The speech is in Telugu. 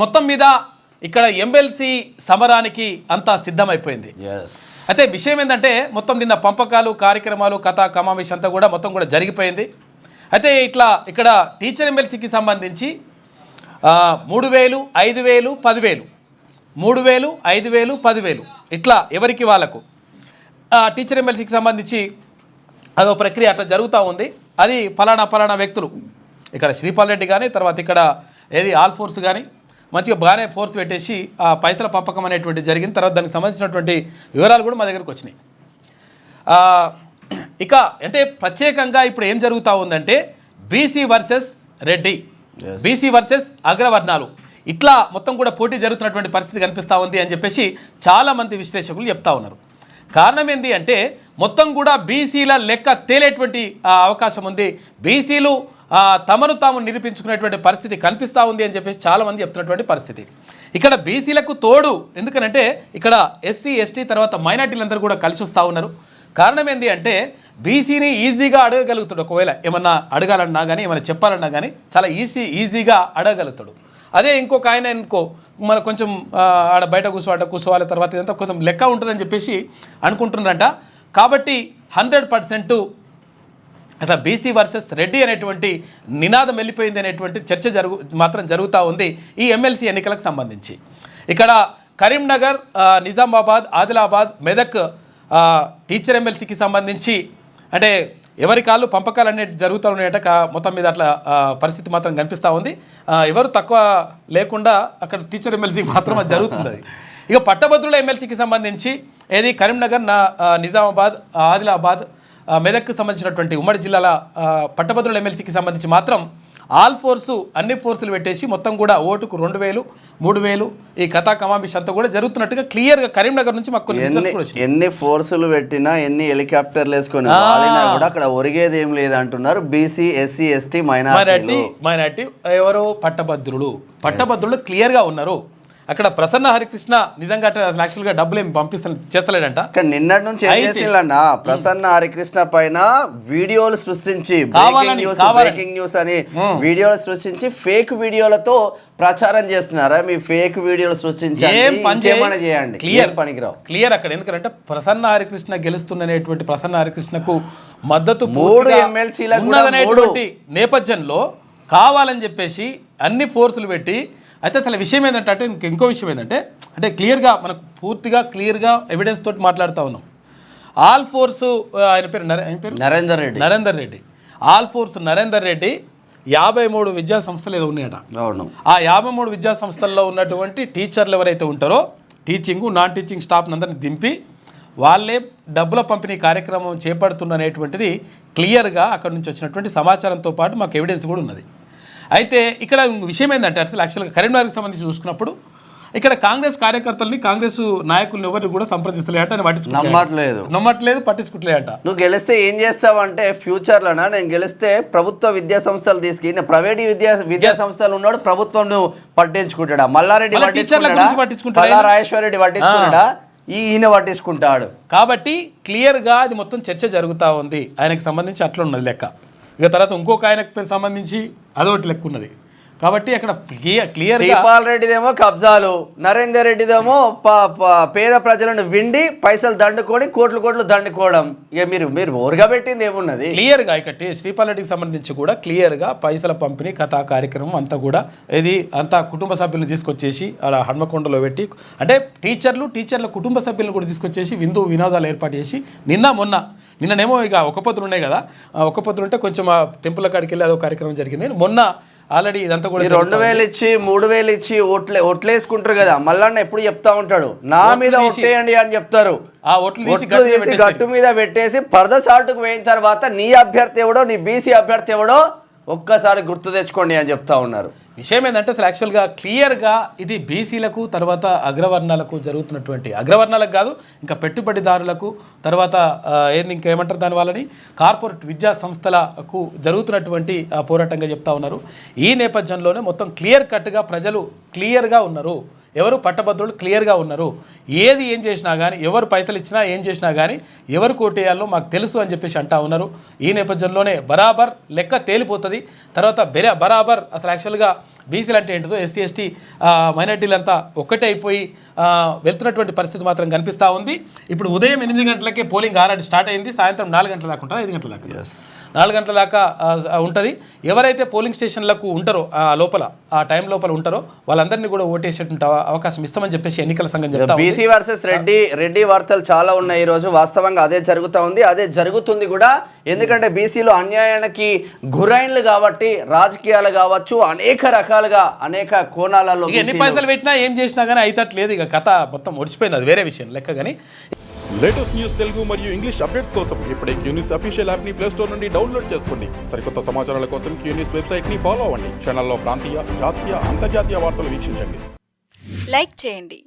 మొత్తం మీద ఇక్కడ ఎమ్మెల్సీ సమరానికి అంతా సిద్ధమైపోయింది. అయితే విషయం ఏంటంటే మొత్తం నిన్న పంపకాలు కార్యక్రమాలు కథా కమావేశం అంతా కూడా మొత్తం కూడా జరిగిపోయింది. అయితే ఇక్కడ టీచర్ ఎమ్మెల్సీకి సంబంధించి 3,000, 5,000, 10,000, 3,000, 5,000, 10,000 ఇట్లా ఎవరికి వాళ్ళకు టీచర్ ఎమ్మెల్సీకి సంబంధించి అదో ప్రక్రియ అట్లా జరుగుతూ ఉంది. అది ఫలానా వ్యక్తులు ఇక్కడ శ్రీపాల్ రెడ్డి కానీ తర్వాత ఇక్కడ ఆల్ ఫోర్స్ కానీ మంచిగా బాగానే ఫోర్స్ పెట్టేసి ఆ పైసల పంపకం అనేటువంటి జరిగింది. తర్వాత దానికి సంబంధించినటువంటి వివరాలు కూడా మా దగ్గరకు వచ్చినాయి. ఇక అంటే ప్రత్యేకంగా ఇప్పుడు ఏం జరుగుతూ ఉందంటే BC versus Reddy, BC versus అగ్రవర్ణాలు ఇట్లా మొత్తం కూడా పోటీ జరుగుతున్నటువంటి పరిస్థితి కనిపిస్తూ ఉంది అని చెప్పేసి చాలామంది విశ్లేషకులు చెప్తా ఉన్నారు. కారణం ఏంటి అంటే మొత్తం కూడా బీసీల లెక్క తేలేటువంటి అవకాశం ఉంది, బీసీలు తమను తాము నిరూపించుకునేటువంటి పరిస్థితి కనిపిస్తూ ఉంది అని చెప్పేసి చాలామంది చెప్తున్నటువంటి పరిస్థితి. ఇక్కడ బీసీలకు తోడు ఎందుకనంటే ఇక్కడ ఎస్సీ ఎస్టీ తర్వాత మైనార్టీలందరూ కూడా కలిసి వస్తూ ఉన్నారు. కారణం ఏంటి అంటే బీసీని ఈజీగా అడగగలుగుతాడు, ఒకవేళ ఏమన్నా అడగాలన్నా కానీ ఏమైనా చెప్పాలన్నా కానీ చాలా ఈజీగా అడగగలుగుతాడు. అదే ఇంకొక ఆయన మన కొంచెం ఆడ బయట కూర్చోవాలి తర్వాత ఇదంతా కొంచెం లెక్క ఉంటుందని చెప్పేసి అనుకుంటున్నారంట. కాబట్టి 100% అట్లా బీసీ వర్సెస్ రెడ్డి అనేటువంటి నినాదం వెళ్ళిపోయింది అనేటువంటి చర్చ మాత్రం జరుగుతూ ఉంది ఈ ఎమ్మెల్సీ ఎన్నికలకు సంబంధించి. ఇక్కడ కరీంనగర్, నిజామాబాద్, ఆదిలాబాద్, మెదక్ టీచర్ ఎమ్మెల్సీకి సంబంధించి అంటే ఎవరి కాళ్ళు పంపకాలు అనేవి జరుగుతూ ఉన్నాయట. మొత్తం మీద అట్లా పరిస్థితి మాత్రం కనిపిస్తూ ఉంది. ఎవరు తక్కువ లేకుండా అక్కడ టీచర్ ఎమ్మెల్సీకి మాత్రం అది జరుగుతుంది. ఇక పట్టభద్రుల ఎమ్మెల్సీకి సంబంధించి కరీంనగర్, నిజామాబాద్, ఆదిలాబాద్, మెదక్కి సంబంధించినటువంటి ఉమ్మడి జిల్లాల పట్టభద్రుల ఎమ్మెల్సీకి సంబంధించి మాత్రం ఆల్ ఫోర్సు అన్ని ఫోర్సులు పెట్టేసి మొత్తం కూడా ఓటుకు 2,000, 3,000 ఈ కథా కమామిష్ అంతా కూడా జరుగుతున్నట్టుగా క్లియర్గా కరీంనగర్ నుంచి మాకు ఎన్ని ఫోర్సులు పెట్టినా ఎన్ని హెలికాప్టర్లు వేసుకొని కూడా అక్కడ ఒరిగేది ఏం లేదు అంటున్నారు బీసీ, ఎస్సీ, ఎస్టీ, మైనార్టీ ఎవరు పట్టభద్రులు క్లియర్గా ఉన్నారు. అక్కడ ప్రసన్న హరికృష్ణ నిజంగా యాక్చువల్గా డబ్బులు ఏమి చేస్తలేడంట. నిన్నటి నుంచి ఏం చేసిందన్న ప్రసన్న హరికృష్ణ పైన వీడియోలు సృష్టించి బ్రేకింగ్ న్యూస్ అని వీడియోలు సృష్టించి ఫేక్ వీడియోలతో ప్రచారం చేస్తున్నారా? మీ ఫేక్ వీడియోలు సృష్టించి చేయండి, క్లియర్ పనికిరావు. క్లియర్ అక్కడ ఎందుకంటే ప్రసన్న హరికృష్ణ గెలుస్తున్నటువంటి ప్రసన్న హరికృష్ణకు మద్దతు 3 ఎమ్మెల్సీలకు నేపథ్యంలో కావాలని చెప్పేసి అన్ని ఫోర్సులు పెట్టి. అయితే అసలు విషయం ఏంటంటే ఇంకో విషయం ఏంటంటే అంటే క్లియర్గా మనకు పూర్తిగా క్లియర్గా ఎవిడెన్స్ తోటి మాట్లాడుతూ ఉన్నాం. ఆల్ ఫోర్సు ఆయన పేరు నరేందర్ రెడ్డి ఆల్ ఫోర్స్ నరేందర్ రెడ్డి 53 విద్యా సంస్థలు ఏదో ఉన్నాయట. ఆ 53 విద్యా సంస్థల్లో ఉన్నటువంటి టీచర్లు ఎవరైతే ఉంటారో టీచింగ్ నాన్ టీచింగ్ స్టాఫ్ అందరిని దింపి వాళ్ళే డబ్బుల పంపిణీ కార్యక్రమం చేపడుతున్నటువంటిది క్లియర్గా అక్కడ నుంచి వచ్చినటువంటి సమాచారంతో పాటు మాకు ఎవిడెన్స్ కూడా ఉన్నది. అయితే ఇక్కడ విషయం ఏంటంటే అసలు యాక్చువల్గా కరీంనగర్కి సంబంధించి చూసుకున్నప్పుడు ఇక్కడ కాంగ్రెస్ కార్యకర్తల్ని కాంగ్రెస్ నాయకులను ఎవరిని కూడా సంప్రదిస్తలేట, నమ్మట్లేదు, పట్టించుకుంటలేట. నువ్వు గెలిస్తే ఏం చేస్తావంటే ఫ్యూచర్లోనా నేను గెలిస్తే ప్రభుత్వ విద్యా సంస్థలు తీసుకుని ప్రైవేట్ విద్యా సంస్థలు ఉన్నాడు ప్రభుత్వం నువ్వు పట్టించుకుంటాడా? మల్లారెడ్డి పట్టించుకుంటాడా? రాజేశ్వర రెడ్డి పట్టించుకుంటాడా? ఈయన పట్టించుకుంటాడు. కాబట్టి క్లియర్గా అది మొత్తం చర్చ జరుగుతూ ఉంది. ఆయనకు సంబంధించి అట్లా ఉన్నది లెక్క. ఇక తర్వాత ఇంకొక ఆయనకు సంబంధించి అదొకటి లెక్క ఉన్నది. కాబట్టి అక్కడ క్లియర్ శ్రీపాల్ రెడ్డిదేమో కబ్జాలు, నరేందర్ రెడ్డిదేమో పేద ప్రజలను విండి పైసలు దండుకొని కోట్లు దండుకోవడం. ఇక మీరు ఓరుగా పెట్టింది ఏమున్నది? క్లియర్గా ఇక్కడ శ్రీపాల్ రెడ్డికి సంబంధించి కూడా క్లియర్గా పైసల పంపిణీ కథా కార్యక్రమం అంతా కూడా అంతా కుటుంబ సభ్యులను తీసుకొచ్చేసి అలా హన్మకొండలో పెట్టి అంటే టీచర్ల కుటుంబ సభ్యులను కూడా తీసుకొచ్చేసి వినోదాలు ఏర్పాటు చేసి నిన్ననేమో ఇక ఒక పొద్దులు ఉన్నాయి కదా, ఒక పొద్దులు ఉంటే కొంచెం ఆ టెంపుల్ కాడికి వెళ్ళి అదో కార్యక్రమం జరిగింది. మొన్న ఆల్రెడీ ఇదంతా కూడా 2,000 ఇచ్చి 3,000 ఇచ్చి ఓట్లేసుకుంటారు కదా, మళ్ళీ ఎప్పుడు చెప్తా ఉంటాడు నా మీద ఓట్లేయండి అని చెప్తారు. ఆ ఓట్లు తీసి గట్టు మీద పెట్టేసి పరద సాటుకు పోయిన తర్వాత నీ అభ్యర్థి ఎవడో, నీ బీసీ అభ్యర్థి ఎవడో ఒక్కసారి గుర్తు తెచ్చుకోండి అని చెప్తా ఉన్నారు. విషయం ఏంటంటే అసలు యాక్చువల్గా క్లియర్గా ఇది బీసీలకు తర్వాత అగ్రవర్ణాలకు జరుగుతున్నటువంటి, అగ్రవర్ణాలకు కాదు ఇంకా పెట్టుబడిదారులకు తర్వాత ఇంకేమంటారు దాని వాళ్ళని కార్పొరేట్ విద్యా సంస్థలకు జరుగుతున్నటువంటి పోరాటంగా చెప్తా ఉన్నారు. ఈ నేపథ్యంలోనే మొత్తం క్లియర్ కట్గా ప్రజలు క్లియర్గా ఉన్నారు, ఎవరు పట్టభద్రులు క్లియర్గా ఉన్నారు. ఏం చేసినా కానీ ఎవరు పైసలు ఇచ్చినా ఏం చేసినా కానీ ఎవరు కోటేయాలో మాకు తెలుసు అని చెప్పేసి అంటా ఉన్నారు. ఈ నేపథ్యంలోనే బరాబర్ లెక్క తేలిపోతుంది. తర్వాత బరాబర్ అసలు యాక్చువల్గా బీసీలు అంటే ఏంటిదో ఎస్సీ ఎస్టీ మైనార్టీలంతా ఒక్కటే అయిపోయి వెళ్తున్నటువంటి పరిస్థితి మాత్రం కనిపిస్తూ ఉంది. ఇప్పుడు ఉదయం 8 గంటలకే పోలింగ్ ఆల్రెడీ స్టార్ట్ అయింది. సాయంత్రం 4 గంటల దాకా ఉంటుంది, 5 గంటల దాకా 4 గంటల దాకా ఉంటుంది. ఎవరైతే పోలింగ్ స్టేషన్లకు ఉంటారో లోపల ఆ టైం లోపల ఉంటారో వాళ్ళందరినీ కూడా ఓటేసేటువంటి అవకాశం ఇస్తామని చెప్పేసి ఎన్నికల సంఘం చెప్తా ఉంది. బీసీ వర్సెస్ రెడ్డి వార్తలు చాలా ఉన్నాయి ఈ రోజు. వాస్తవంగా అదే జరుగుతూ ఉంది, అదే జరుగుతుంది కూడా. ఎందుకంటే బీసీలు అన్యాయానికి గురైన్లు కాబట్టి రాజకీయాలు కావచ్చు అనేక రకాలుగా అనేక కోణాలలో ఎన్ని పైసలు పెట్టినా ఏం చేసినా కానీ అయితట్లేదు. ఇక కథ మొత్తం ఒడిచిపోయింది, అది వేరే విషయం లెక్క. కానీ లేటెస్ట్ న్యూస్ తెలుగు మరియు ఇంగ్లీష్ అప్డేట్స్ కోసం ఇప్పుడే క్యూన్యూస్ అఫీషియల్ యాప్ ని ప్లే స్టోర్ నుండి డౌన్లోడ్ చేసుకోండి. సరికొత్త సమాచారాల కోసం క్యూన్యూస్ వెబ్సైట్ ని ఫాలో అవ్వండి. ఛానల్లో ప్రాంతీయ, జాతీయ, అంతర్జాతీయ వార్తలు వీక్షించండి. లైక్ చేయండి.